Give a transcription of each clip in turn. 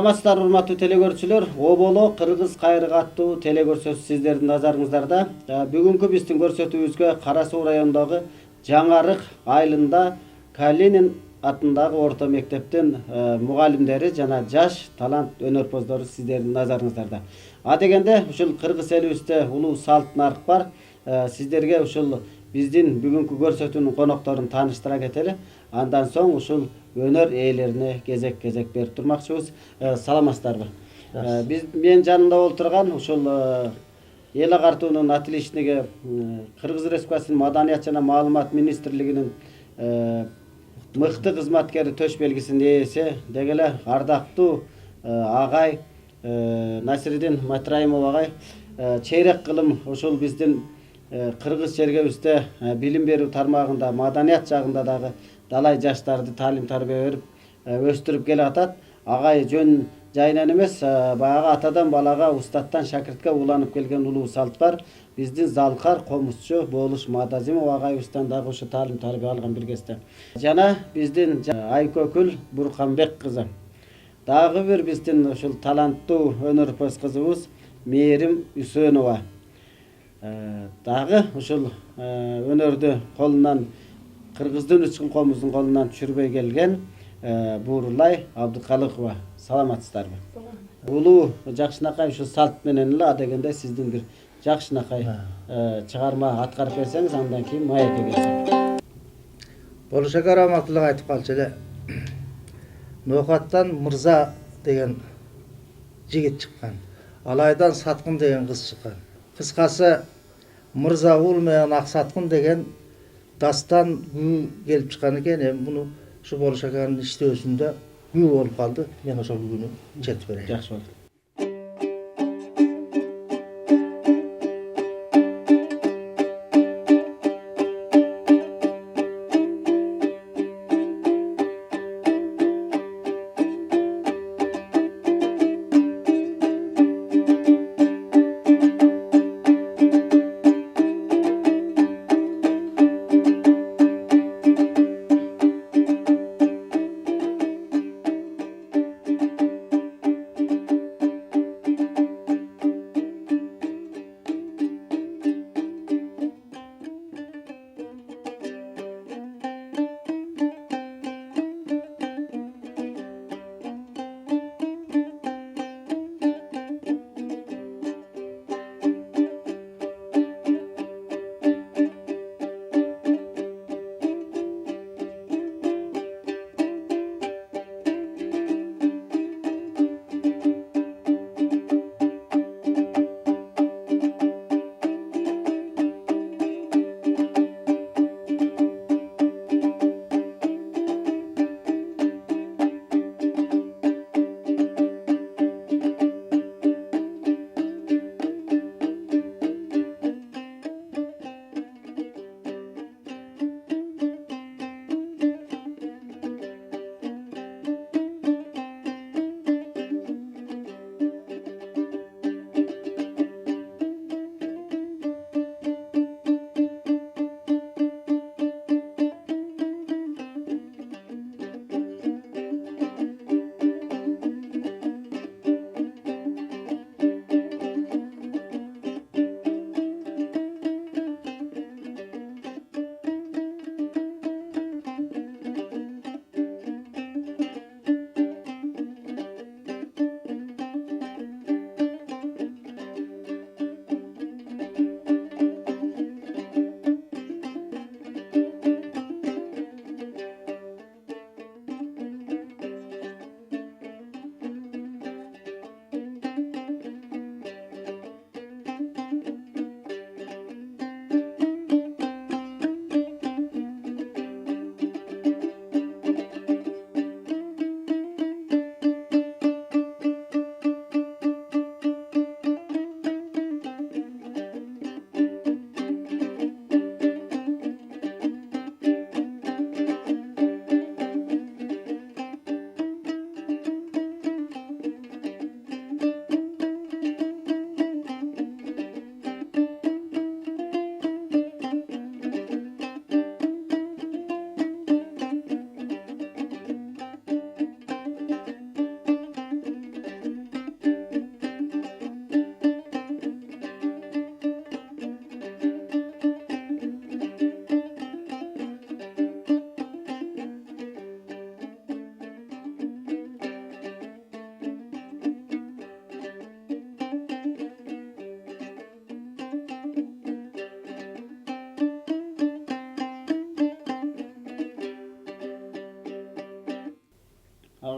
Саламатсыздар урматтуу телекөрүүчүлөр. Оболо Кыргыз кайрыгы аттуу телекөрсөтүү сиздердин назарыңыздарда. Бүгүнкү биздин көрсөтүүбүзгө Кара Суу районундагы Жаңарык айылында Калинин атындагы орто мектептин мугалимдери жана жаш талант өнөрпоздору сиздердин назарыңыздарда. Дегенде ушул кыргыз элибизде улуу салт нарк бар. Сиздерге ушул биздин бүгүнкү көрсөтүүнүн конокторун тааныштыра кетели. Андан соң ушул өнөр ээлерине кезек берип турмакчыбыз. Саламатсыздарбы? Мен жанымда отурган ушул эл агартуунун отличниги Кыргыз Республикасынын Маданият жана маалымат министрлигинин мыкты кызматкери төш белгисинин ээси, деги эле ардактуу агай Насирдин Матраимов агай чейрек кылым ушул биздин кыргыз жергебизде билим берүү тармагында, маданият жагында дагы далай жаштарды таалим тарбия берип өстүрүп келатат. Агай жөн жайынан эмес, баягы атадан балага, устаттан шакиртке уланып келген улуу салт бар. Биздин Залкар комузчу Болуш Мадазимов агайыбыздан дагы ушу таалим тарбия алган бир кезде. Жана биздин Айкөкүл Бурканбек кызы. Дагы бир биздин ушул таланттуу өнөрпөз кызыбыз Мээрим Үсөнова. Дагы ушул өнөрдү колунан кыргыздын учкун комуздун колунан түшүрбөй келген Буурулай Абдыкалыкова. Саламатсыздарбы? Улуу жакшынакай ушул салт менен эле дегенде сиздин бир жакшынакай чыгарма аткарып берсеңиз, андан кийин маекке келсек. Болуш ака раматуллах айтып калчу эле. Ноокаттан Мырза деген жигит чыккан. Алайдан Саткын деген кыз чыккан. Кыскасы Мырза ул менен Аксаткын деген дастан күү келип чыккан экен. Эми муну ушу Болуш аканын иштөөсүндө күү болуп калды. Мен ошол күнү жетип берейин. Жакшы болду.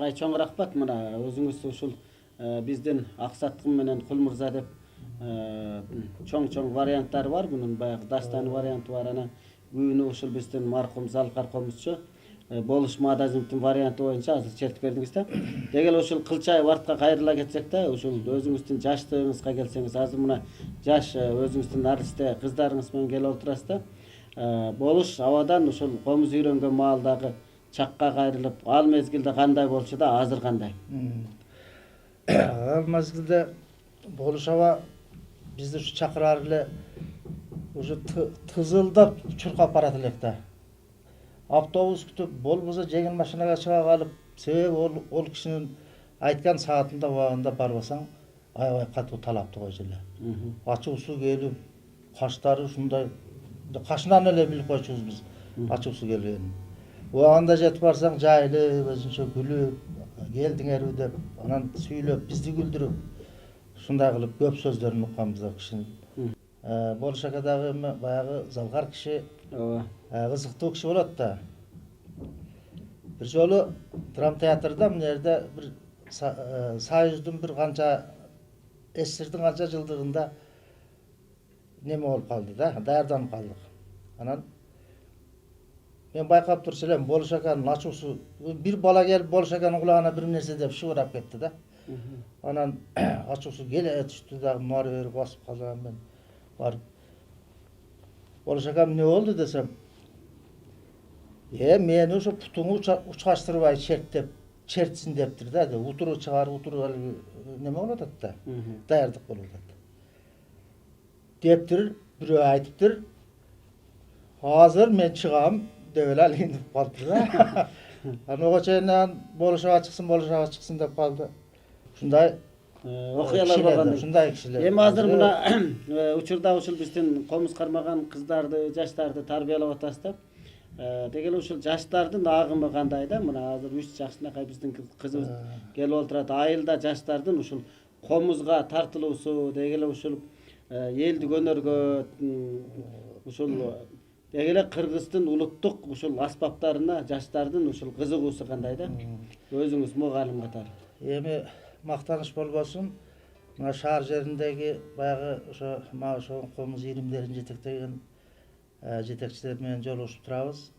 агай чоң рахмат. Мына өзүңүз ушул биздин Аксаткын менен Кул мырза деп чоң варианттары бар. Бунун баягы дастан варианты бар. Анан күнү ушул биздин маркум Залкар комузчу болуш магазиндин варианты боюнча азыр чертип бердиңиз да. Дегел ушул кылчайып артка кайрыла кетсек да, ушул өзүңүздүн жаштыгыңызга келсеңиз, азыр мына жаш өзүңүздүн аристе кыздарыңыз менен келип отурасыз да. Болуш абадан ушул комуз үйрөнгөн маалдагы чакка кайрылып, ал мезгилде кандай болчу да, азыр кандай? Ал мезгилде болуш аба бизди ушу чакырар эле уже тызылдап чуркап барат элек да. Автобус күтүп, болбосо жеңил машинага чыга калып, себеби ол кишинин айткан саатында убагында барбасаң, аябай катуу талапты койчу эле. Ачуусу келип, каштары ушундай, кашынан эле билип койчубуз биз ачуусу келгенин. Убагында жетип барсаң, жайылып, өзүнчө күлүп, келдиңерби деп, анан сүйлөп, бизди күлдүрүп, ушундай кылып көп сөздөрүн укканбыз да кишинин. Болуш ака дагы баягы залкар киши, кызыктуу киши болот да. Бир жолу драма театрда мына жерде бир Союздун бир канча СССРдин канча жылдыгында неме болуп калды да, даярданып калдык. Анан мен байкап турчу элем, Болуш аканын ачуусу, бир бала келип Болуш аканын кулагына бир нерсе деп шыбырап кетти да. Анан ачуусу келе түштү дагы, нары бери басып калган мен. Барып Болуш акам эмне болду десем, мени ошо путуңу учкаштырбай чертсин дептир да, деп. Утуру чыгар, утуру алгы неме болуп атат да, даярдык болуп атат. Дептир, бирөө айтыптыр, азыр мен чыгам деп эле алгинип калыптыр да. Анан ого чейин Болуш аба чыксын деп калды. Ушундай окуялар болгон. Ушундай кишилер. Эми азыр мына учурда ушул биздин комуз кармаган кыздарды, жаштарды тарбиялап атасыз да. Дегеле ушул жаштардын агымы кандай да? Мына азыр 3 жашынакай биздин кызыбыз келип отурат. Айылда жаштардын ушул комузга тартылуусу, дегеле ушул элдик өнөргө, ушул дегеле Кыргыздын улуттук ушул аспаптарына жаштардын ушул кызыгуусу кандай да? Өзүңүз мугалим катары. Эми мактаныш болбосун, мына шаар жериндеги баягы ошо комуз ийримдерин жетектеген жетекчилер менен жолугушуп турабыз.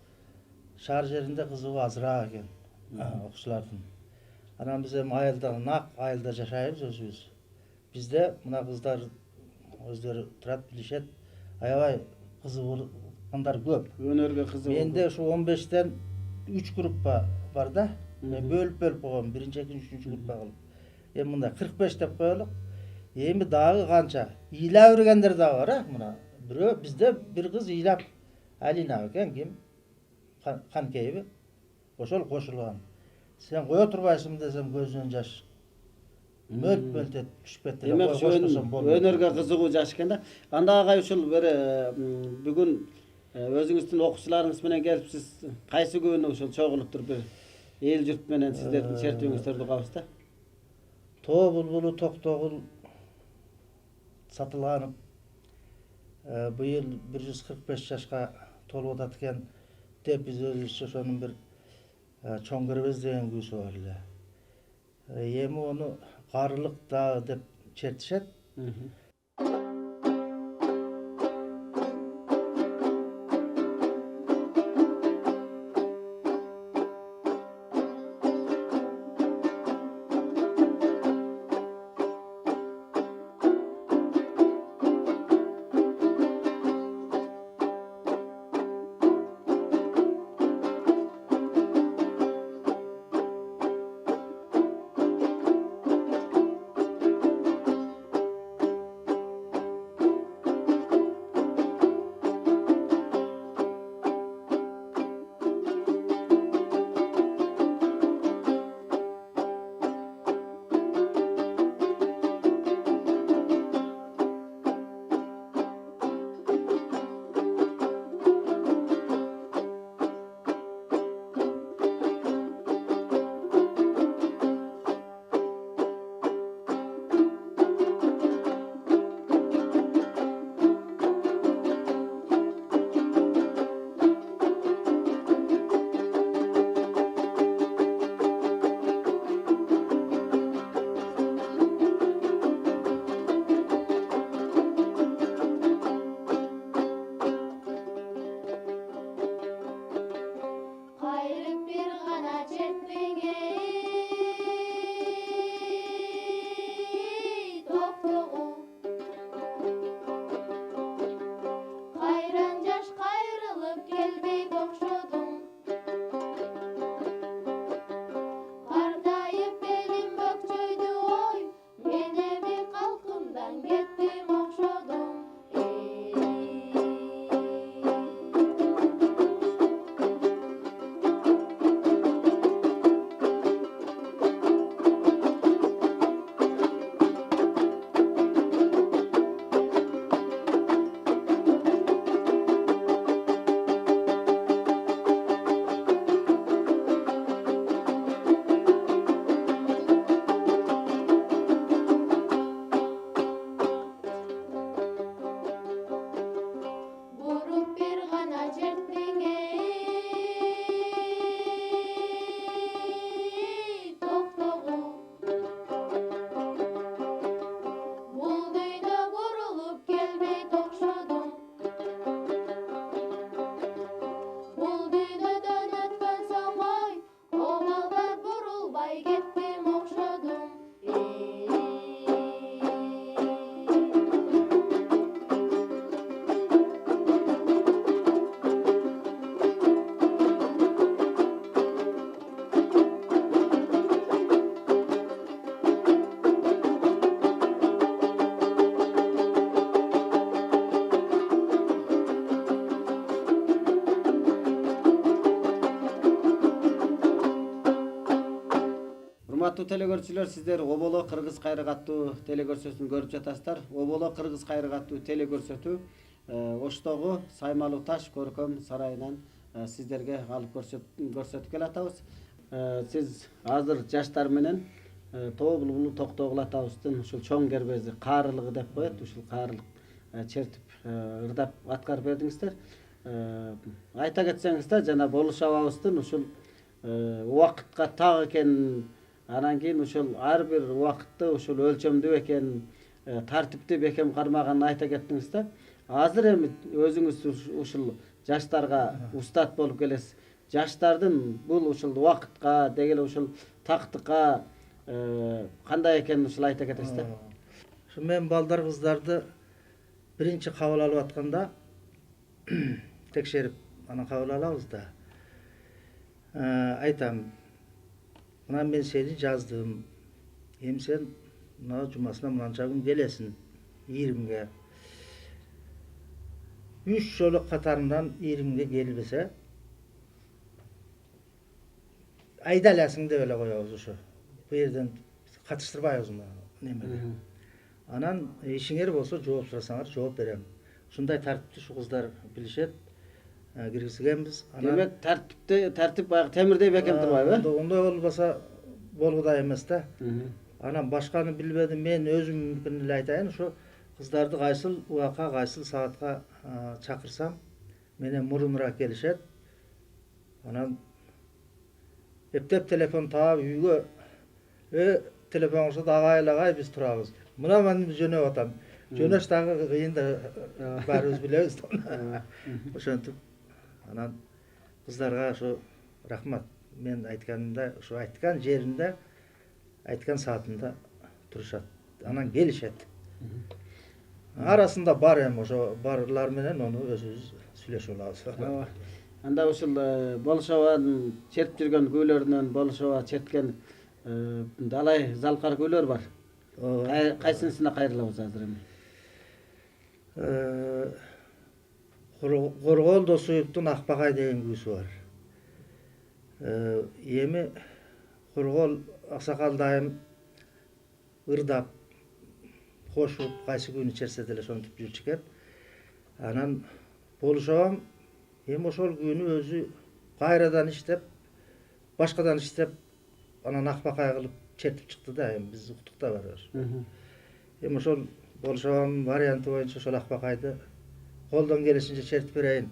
Шаар жеринде кызыгуу азыраак экен окуучулардын. Анан биз эми айылда жашайбыз өзүбүз. Бизде мына кыздар өздөрү турат, билишет, аябай кызыгуугандар көп. Өнөргө кызыгуу. Менде ушу 15тен 3 группа бар да. Мен бөлүп койгом, 1-2, 3 группа кылып. Эми мындай 45 деп коелук. Эми дагы канча ыйлап жүргендер дагы бар, мына. Бирөө бизде бир кыз ыйлап Алина экен, ким? Канкееби. Ошол кошулган. Сен кое турбайсыңбы десем, көзүнөн жаш мөлт түшүп кетти. Демек өнөргө кызыгуу жаш экен да. Анда агай ушул бир бүгүн өзүңүздүн окуучуларыңыз менен келип сиз кайсы күнү ушул чогулуптур бир эл журт менен сиздердин чертүүңүздөрдү угабыз да. Тоо булбулу Токтогул Сатылганов быйыл 145 жашка толуп атат экен деп биз өзүбүзчө ошонун бир чоң кирбез деген күүсү бар эле. Эми ону карылык дагы деп чертишет. Урматтуу телекөрүүчүлөр, сиздер Оболо Кыргыз кайрык аттуу телекөрсөтүн көрүп жатасыздар. Оболо Кыргыз кайрык аттуу телекөрсөтүү Оштогу Саймалуу Таш көркөм сарайынан сиздерге алып көрсөтүп келатабыз. Сиз азыр жаштар менен Тоо булбулу Токтогул атабыздын ушул чоң кербези каарылыгы деп коет. Ушул каарылык чертип ырдап аткарып бердиңиздер. Айта кетсеңиз да, жана болушабабыздын ушул убакытка так экенин, анан кийин ушул ар бир убакытты ушул өлчөмдүү экенин, тартиптүү бекем кармаганын айта кеттиңиз да. Азыр эми өзүңүз ушул жаштарга устат болуп келесиз. Жаштардын бул ушул убакытка деги эле ушул тактыкка кандай экенин ушул айта кетесиз да. Ушу мен балдар кыздарды биринчи кабыл алып атканда текшерип анан кабыл алабыз да. Айтам, мына мен сени жаздым. Эми сен мына жумасына мынанча күн келесиң ийримге. 3 жолу катарынан ийримге келбесе айдаласың деп эле коебуз ушу. Бу жерден катыштырбайбыз немеге. Анан ишиңер болсо жооп сурасаңар жооп берем. Ушундай тартипти ушу кыздар билишет. Киргизгенбиз. Демек тартип баягы темирдей бекем турбайбы? Ондой болбаса болгудай эмес да. Анан башканы билбедим, мен өзүмдүкүн эле айтайын. Ушу кыздарды кайсыл убакка, кайсыл саатка чакырсам, менен мурунураак келишет. Анан эптеп телефон таап үйгө телефон кылышат, агай биз турабыз. Мына мен жөнөп атам. Жөнөш дагы кыйын да, баарыбыз билебиз да. Ошентип анан кыздарга ошо рахмат. Мен айтканымда, ошо айткан жеринде, айткан саатында турушат. Анан келишет. Арасында бар эми ошо барлар менен ону өзүбүз сүйлөшүп алабыз. Анда ушул Болшобанын чертип жүргөн күүлөрүнөн Болшоба черткен далай залкар күүлөр бар. Кайсынысына кайрылабыз азыр эми? Коргол Досуевдун Акбагай деген күүсү бар. Эми Коргол аксакал дайым ырдап, кошуп, кайсы күнү чертсе деле ошентип жүрчү экен. Анан Болшобам эми ошол күнү өзү кайрадан иштеп, башкадан иштеп, анан Акбагай кылып чертип чыкты да, эми биз уктук да барыбыр. Эми ошол Болшобанын варианты боюнча ошол Акбагайды колдон келишинче чертип берейин.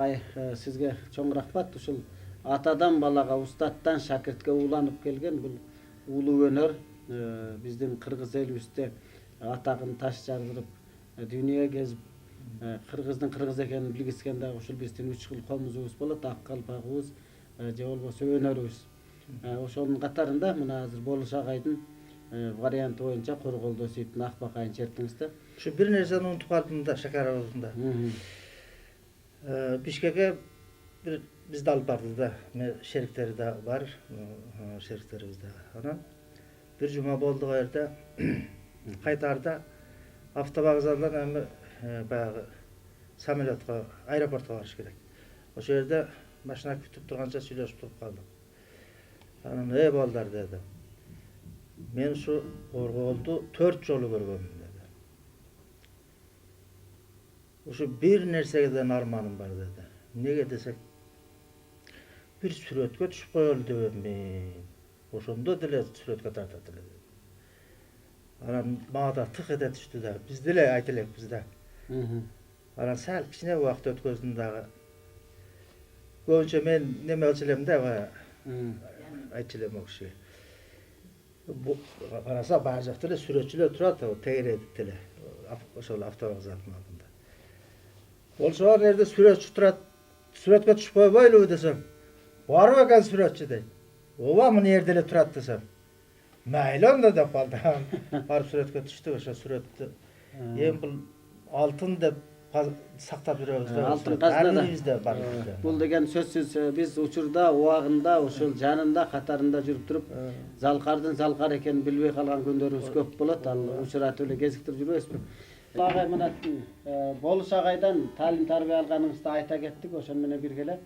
агай, сизге чоң рахмат. Ушул атадан балага, устаттан шакиртке уланып келген бул улуу өнөр биздин кыргыз элибизде атагын таш жардырып дүйнөгө кезип кыргыздын кыргыз экенин билгизген дагы ушул биздин 3 кыл комузубуз болот, ак калпагыбыз же болбосо өнөрүбүз. Ошонун катарында мына азыр Болуш агайдын варианты боюнча Корголдо өсөйт ак бакайын чертиңиз да. Ушу бир нерсени унутуп калдым да, Шакар абызында. Бишкекке бир бизди алып барды да, шериктери да бар, шериктерибиз да. Анан бир жума болду ал жерде. Кайтарда автовокзалдан эми баягы самолетко, аэропортко барыш керек. Ошол жерде машина күтүп турганча сүйлөшүп туруп калдык. Анан балдар деди. Мен ушу Корголду 4 жолу көргөмүн деди. Ушу бир нерседен арманым бар деди. Неге десек, бир сүрөткө түшүп коелу деп мен. Ошондо деле сүрөткө тартат эле деди. Анан мага да тык эте түштү да. Биз деле айта элекпиз да. Анан сәл кичине убакыт өткөздүм дагы. Көбүнчө мен неме кылчу элем да, айтчу элем ал кишиге. Караса баары жакта эле сүрөтчүлөр турат, тегередип деле. Ошол автовокзалдын алдында. Болсо ал жерде сүрөтчү турат. Сүрөткө түшүп койбойлубу десем, барбы экен сүрөтчү дейт. Ооба мына жерде эле турат десем. Майлы онда деп калды. Барып сүрөткө түштүк, ошо сүрөттү. Эми бул алтын деп сактап жүрөбүз да. Алтын казна да бар bizde. Бул деген сөзсүз биз учурда, убагында, ошол жанында, катарында жүрүп туруп, залкардын залкар экенин билбей калган күндөрүбүз көп болот. Ал учуратып эле кезиктирип жүрбөйсүзбү? Агай мына Болуш агайдан талим тарбия алганыңызды айта кеттик, ошону менен бирге эле.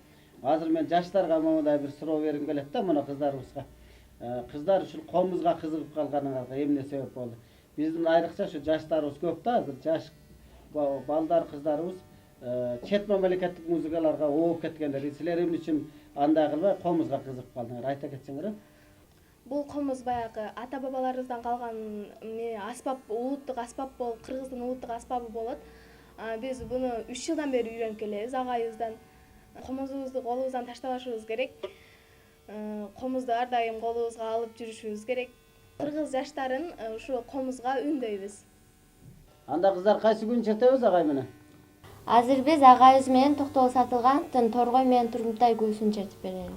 Азыр мен жаштарга моундай бир суроо бергим келет да, мына кыздарыбызга. Кыздар ушул комузга кызыгып калганыңарга эмне себеп болду? Биздин айрыкча ушу жаштарыбыз көп да, азыр жаш балдар, кыздарыбыз чет мамлекеттик музыкаларга ооп кеткендер. Силер эмне үчүн андай кылбай комузга кызыгып калдыңар? Айта кетсеңер. Бул комуз баягы ата бабаларыбыздан калган аспап, улуттук аспап болуп, кыргыздын улуттук аспабы болот. Биз буну 3 жылдан бери үйрөнүп келебиз агайыбыздан. Комузубузду колубуздан таштабашыбыз керек. Комузду ар дайым колубузга алып жүрүшүбүз керек. Кыргыз жаштарын ушу комузга үндөйбүз. Анда кыздар кайсы күн чертебиз агай менен? Азыр биз агайыбыз менен Токтогул Сатылгановдун Торгой менен Тургунтай күүсүн чертип берели.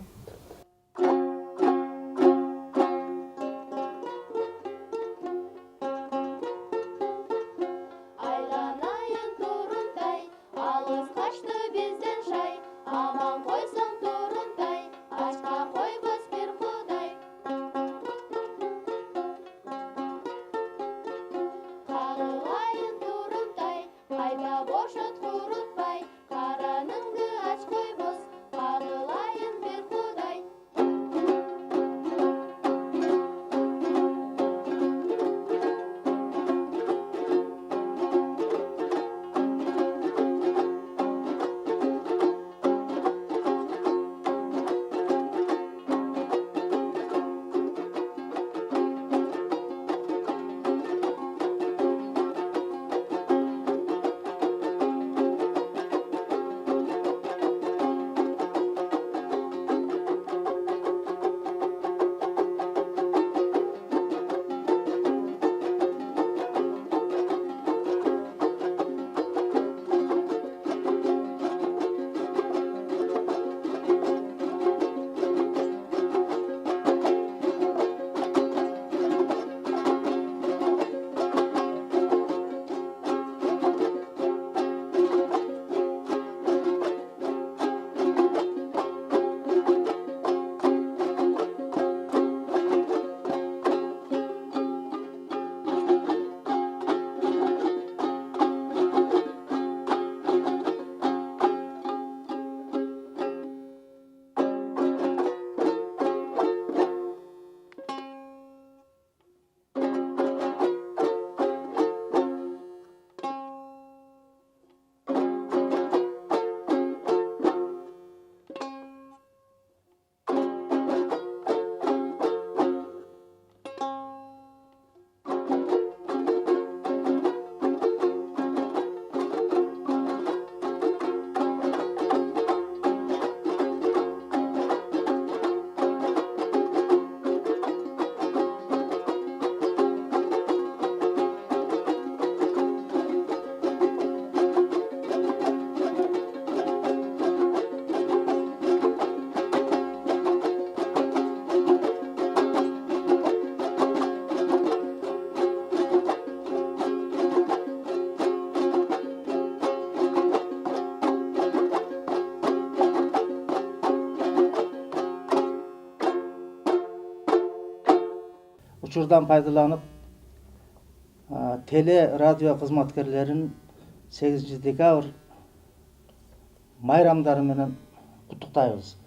учурдан пайдаланып теле радио кызматкерлерин 8 декабрь майрамдары менен куттуктайбыз.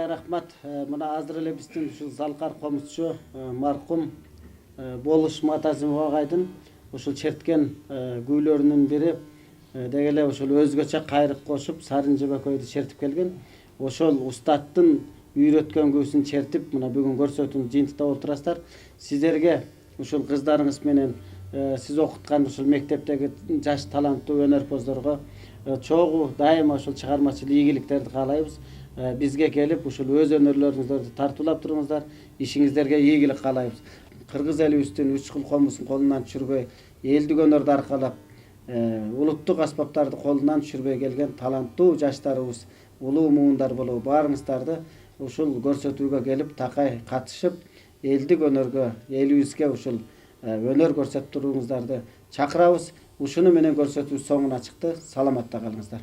Рахмат. Мына азыр эле биздин ушул Залкар комузчу маркум Болуш Матазимов агайдын ушул черткен күүлөрүнүн бири деги эле ушул өзгөчө кайрык кошуп Сарын жебекөйдү чертип келген. Ошол устаттын үйрөткөн күүсүн чертип мына бүгүн көрсөтүүнү жыйынтыктап отурасыздар. Сиздерге ушул кыздарыңыз менен сиз окуткан ушул мектептеги жаш таланттуу өнөрпоздорго чогуу дайыма ушул чыгармачыл ийгиликтерди каалайбыз. Бизге келип ушул өз өнөрлөрүңүздөрдү тартуулап туруңуздар, ишиңиздерге ийгилик каалайбыз. Кыргыз элибиздин 3 кыл комузун колунан түшүрбөй, элдик өнөрдү аркалап, улуттук аспаптарды колунан түшүрбөй келген таланттуу жаштарыбыз, улуу муундар болобу баарыңыздарды ушул көрсөтүүгө келип такай катышып, элдик өнөргө, элибизге ушул өнөр көрсөтүп туруңуздарды чакырабыз. Ушуну менен көрсөтүү соңуна чыкты. Саламатта калыңыздар.